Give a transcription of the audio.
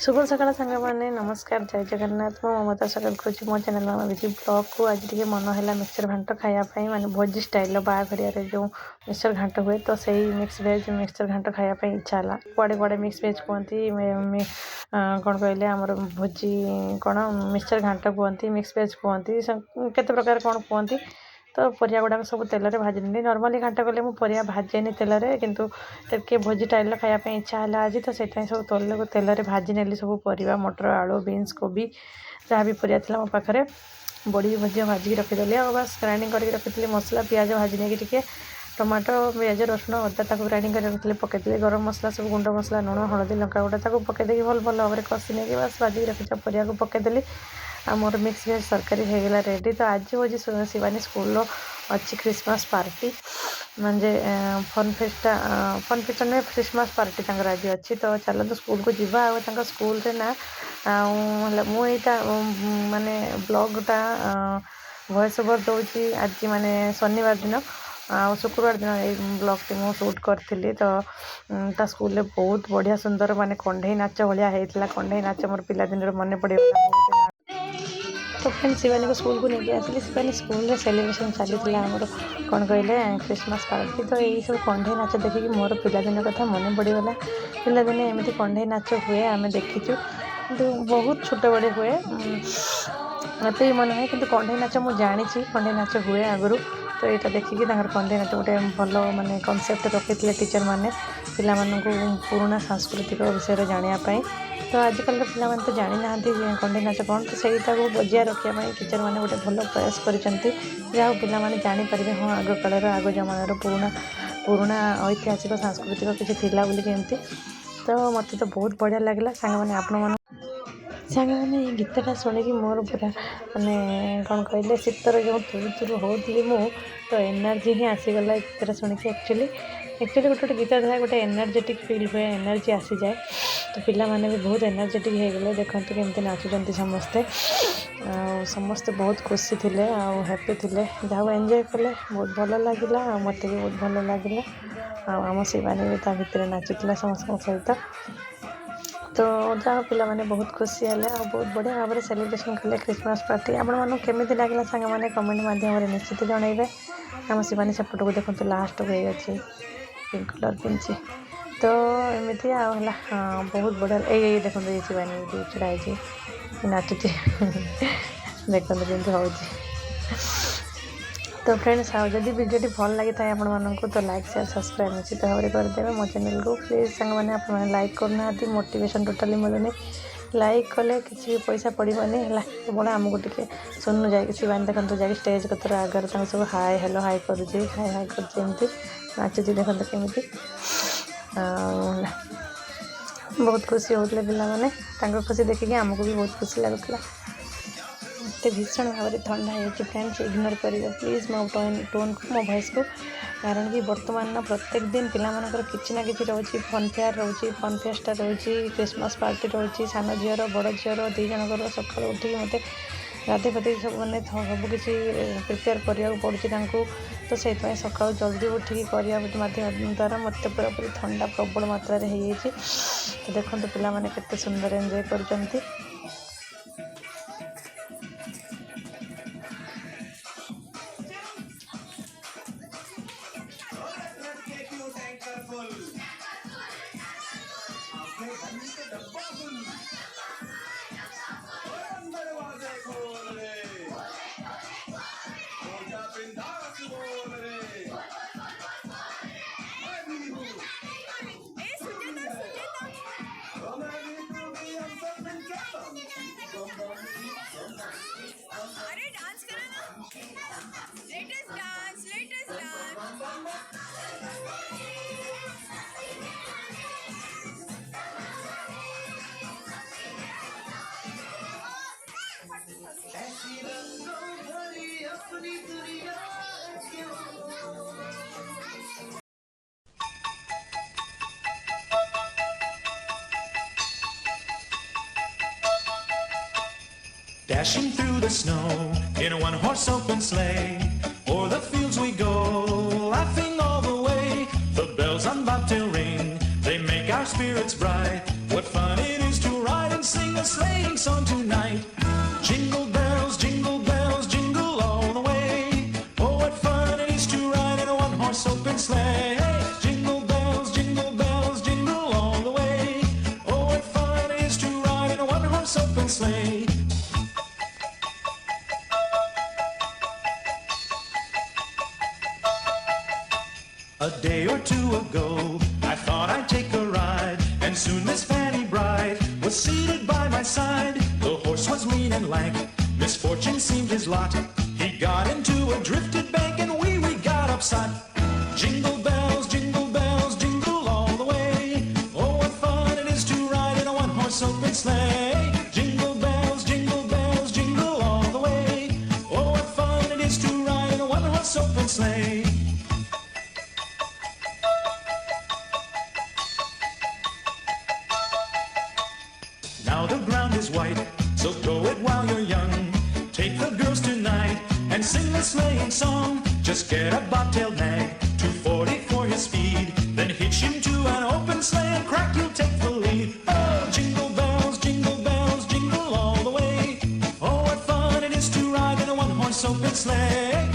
शुभ सकाल सांग मैंने नमस्कार जय जगन्नाथ मो ममता सकाल करुँच मो चैनल मामा बिजी ब्लॉग को आज टे मन है मिक्सचर घाट खायापी माने भोजी स्टाइल बाघरिया जो मिक्सचर घाट हुए तो सही मिक्स भेज मिक्सचर घाट खायापी इच्छा है कुआड़े कुआड़े मिक्स भेज कहती कौन कहले आमर भोजी कौन मिक्सचर घाट कहती मिक्स भेज कहती केते प्रकार कौन कहती तो परिया गुड़ाक सब तेल भाजी नर्माली घाटा कले मुझे परिया भाजेनि तेल कितु टे भोजी स्टाइल खायापी इच्छा है आज तो से सब तेल भाजी नेली सब परिया मटर आलू बीन्स कोबी जहाँ भी परिया था मो पाखे बड़ी भजिया भाजिक रखीदेली आ बस ग्राइंडिंग करके रखी मसला पियाज भाजी नहीं टे टमाटो पियाज रसुण अदा ग्राइंडिंग कर रखी पकईली गरम मसला सब गुंड मसला लुण हलदी लंका गुड़ा पकईदे भल भल भाव में कषि नहीं बस भाजिक रखी परिया को पकईदेली आ मोर मिक्स भेज तरकारी होगला रेडी तो आज हूँ शिवानी स्कूल अच्छी क्रिसमस पार्टी म्हणजे फन फेस्टा नुहे क्रिसमस पार्टी आज अच्छी तो चलते स्कूल को जीवा आ स्कूल रे ना मुझा माने ब्लॉगटा वॉइस ओवर दूसरी आज माने शनिवार दिन आ शुक्रवार दिन ये ब्लॉग टी मुझे शूट करी तो स्कूल रे बहुत बढ़िया सुंदर माने कंढई नाच भाया होता कंढई नाच मोर पिला दिन मन पड़ेगा तो फ्रेंड शिवानी को स्कूल को लेके आसली शिवानी स्कूल रे सेलिब्रेशन चली आमर कौन कहले क्रिसमस पार्टी तो यही सब कंढई नाच देखिए मोर पिलादिन कथा मन पड़गला पिलादिने एमती कंढई नाच हुए आम देखीचु कि बहुत छोट बड़े हुए मत ही मन है कि कंढई नाच मुझे जानी कंढई नाच हुए आगु तो यहाँ देखिकी कंढई नाच गोटे भल माने कनसेप्ट रखी टीचर मैंने पिला पुराणा सांस्कृतिक विषय जानापी तो आजिकल पिला तो जानी ना कंढई नाच कौन तो सहीटा को बजिया रखापी टीचर मैंने गोटे भल प्रयास कर पाने जानीपर हाँ आग कालर आग जमानार पुराणा ऐतिहासिक सांस्कृतिक किसी थिला बोली तो मत तो बहुत बढ़िया लगे सांग मैंने ये गीतटा शुणिकी मोर पूरा माने कौन कहले शीतर जो तुरु तुरु होती मु तो एनर्जी ही आसीगला गीतटा शुणिकी एक्चुअली गोटे गोटे गीत था गोटे एनर्जेटिक फिल हुए एनर्जी आसी जाए तो पिला माने भी बहुत एनर्जेटिक हो गले देखते केमती नाचुंट समस्ते समस्ते बहुत खुशी थे हैप्पी थे जहाँ एंजॉय कले बहुत भल लगे मत भी बहुत भल लगे आम शिवानी भी ता भितर नाचुला समस्त सहित तो जहाँ पिला माने बहुत खुशी है बहुत बढ़िया भाव में सेलिब्रेशन कले क्रिसमस पार्टी आपण केमी लगे सांग मैंने कमेंट मध्यम निश्चित जनइबे आम शिवानी सेपट को देखते लास्ट को अच्छी पिंक कलर पिंची तो एमती आला हाँ बहुत बढ़िया ये देखते ये शिवानी छड़ाई नाचुची देखते जमी हो तो फ्रेंड्स जदि वीडियो भल लगी था आपको तो लाइक शेयर सब्सक्राइब निश्चित भाव में करदे मो चैनल को प्लीज सांग मैंने आप लाइक करना मोटिवेशन टोटाली मिलूनी लाइक कले किसी भी पैसा पड़ोनी है केवल आमको टे सुनू जा शिवानी देखते जा स्टेज कतर आगे सब हाय हेलो हाय करुँची हाय हाय करमती नाचुची देखते केमी बहुत खुशी होते पे खुशी देखिए आमको भी बहुत खुशी लगुला मत भीषण भाव में ठंडा हो फ्रेंड्स इग्नोर करेंगे प्लीज मो टोन को मो वॉइस को कारण कि बर्तमान प्रत्येक दिन पिलामानकर किसी ना कि रोचे फन फेयर रोचे फन फेस्टा रोचे क्रिसमस पार्टी रोचे सान झीर बड़ झीर दी जनकर सका उठिक मत गाधे फाधे सब मैंने सबकि प्रिपेयर करने पड़ू तो से सका जल्दी उठिक करने द्वारा मत पूरापूरी ठंडा प्रबल मात्रा हो तो देखो पिला माने केते सुंदर एंजॉय कर Dashing through the snow in a one-horse open sleigh, o'er the fields we go, laughing all the way. The bells on bobtail ring, they make our spirits bright. What fun it is to ride was seated by my side. The horse was lean and lank, misfortune seemed his lot. He got into a drifted bank and we got upside. Jingle bells, jingle all the way. Oh, what fun it is to ride in a one-horse open sleigh. Jingle bells, jingle all the way. Oh, what fun it is to ride in a one-horse open sleigh. Now the ground is white, so go it while you're young. Take the girls tonight and sing the sleighing song. Just get a bobtailed nag, 240 for his speed. Then hitch him to an open sleigh and crack, you'll take the lead. Oh, jingle bells, jingle all the way. Oh, what fun it is to ride in a one-horse open sleigh.